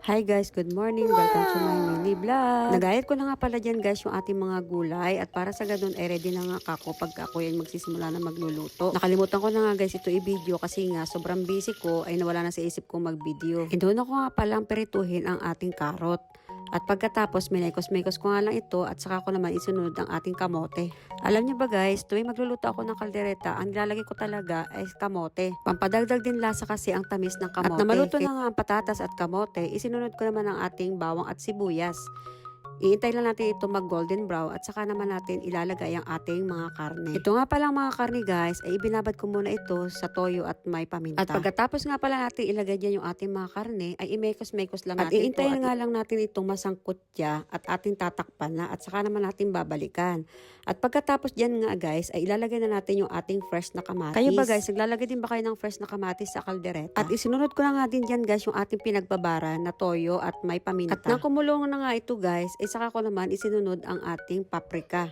Hi guys, good morning. Welcome to my mini vlog. Nagayat ko na nga pala dyan guys yung ating mga gulay at para sa ganun ay ready na nga ako pag ako yung magsisimula na magluluto. Nakalimutan ko na nga guys ito i-video kasi nga sobrang busy ko ay nawala na sa isip kong mag-video. Doon ako nga palang perituhin ang ating karot. At pagkatapos minekos-mekos ko nga lang ito at saka ko naman isunod ang ating kamote. Alam niyo ba guys, tuwing magluluto ako ng kaldereta, ang nilalagay ko talaga ay kamote. Pampadagdag din lasa kasi ang tamis ng kamote. At namaluto na nga ang patatas at kamote, isinunod ko naman ang ating bawang at sibuyas. Iintay lang natin ito mag golden brown at saka naman natin ilalagay ang ating mga karne. Ito nga palang mga karne guys ay ibinabad ko muna ito sa toyo at may paminta. At pagkatapos nga pala natin ilagay dyan yung ating mga karne ay imekos-mekos lang natin. At iintayin nga lang natin itong masangkot siya at ating tatakpan na at saka naman natin babalikan. At pagkatapos dyan nga guys ay ilalagay na natin yung ating fresh na kamatis. Kayo ba guys, naglalagay din ba kayo ng fresh na kamatis sa kaldereta? At isinunod ko na nga din dyan guys yung ating pinagbabara na toyo at may paminta. At nang kumulong na nga ito guys ay saka ko naman isinunod ang ating paprika.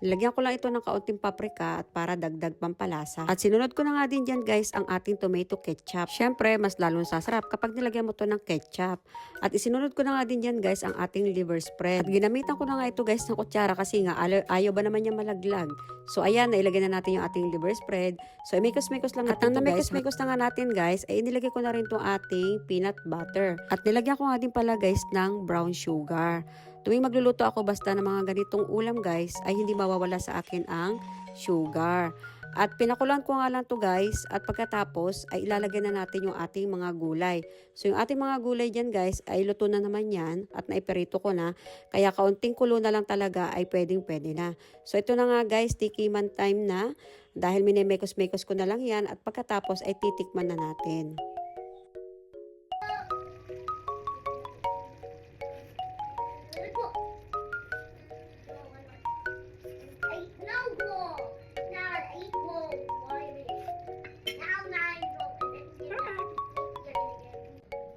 Nilagyan ko lang ito ng kaunting paprika at para dagdag pampalasa. At sinunod ko na nga din dyan guys ang ating tomato ketchup. Syempre, mas lalong sasarap kapag nilagyan mo to ng ketchup. At isinunod ko na nga din dyan guys ang ating liver spread. At ginamitan ko na nga ito guys ng kutsara kasi nga ayaw ba naman niya malaglag. So ayan, nailagay na natin yung ating liver spread. So imekos-mekos lang natin ito guys. At mekos na nga natin guys, ay inilagay ko na rin itong ating peanut butter. At nilagyan ko nga din pala guys ng brown sugar. Tuwing magluluto ako basta ng mga ganitong ulam guys, ay hindi mawawala sa akin ang sugar. At pinakulan ko nga lang to guys at pagkatapos ay ilalagay na natin yung ating mga gulay. So yung ating mga gulay dyan guys ay luto na naman yan at naiperito ko na. Kaya kaunting kulo na lang talaga ay pwede na. So ito na nga guys, tikiman time na dahil minemekos-mekos ko na lang yan at pagkatapos ay titikman na natin.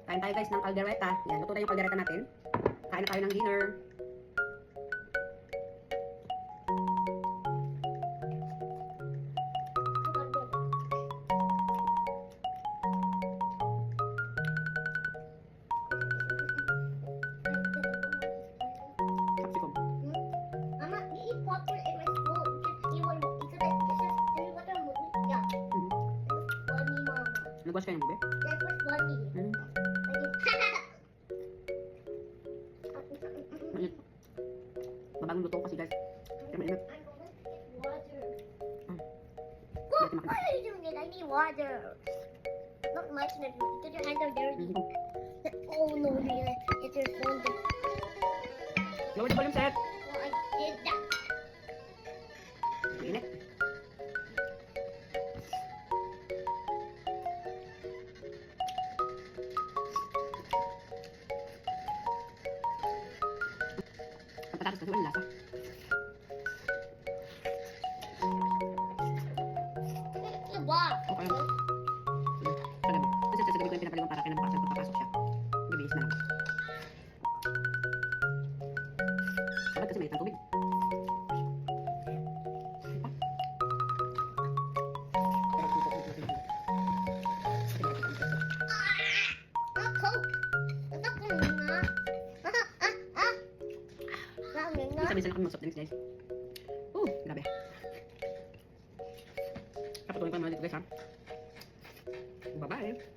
Kain tayo guys ng kaldereta. Yan, luto na yung kaldereta natin. Kain na tayo ng dinner. Capsicum. Mama, you eat popcorn in my spoon. Yeah. Funny, Mama. Nagwash kayo ng bube? That was funny. Mainit. Mabagong luto kasi guys. Kaya mainit. Water. Hindi natin Why are you doing it? I need water. Not much, because your hands are dirty. Oh no, it's your phone. Lower the volume set. Well, I did that. Mainit. Ang patatas kasi walang lasa. The box. Okay. Sige. Pagabi. Kasi sa gabi ko yung pinapaliwan para kinabukasan pagpapasok siya. Gabi na lang. Dapat kasi mainit ang tubig. Not Coke. It's not gonna be not. Minsan-minsan lang kami mag-soft drinks guys. Grabe. Kapatuloy pa naman dito guys ha. Bye-bye.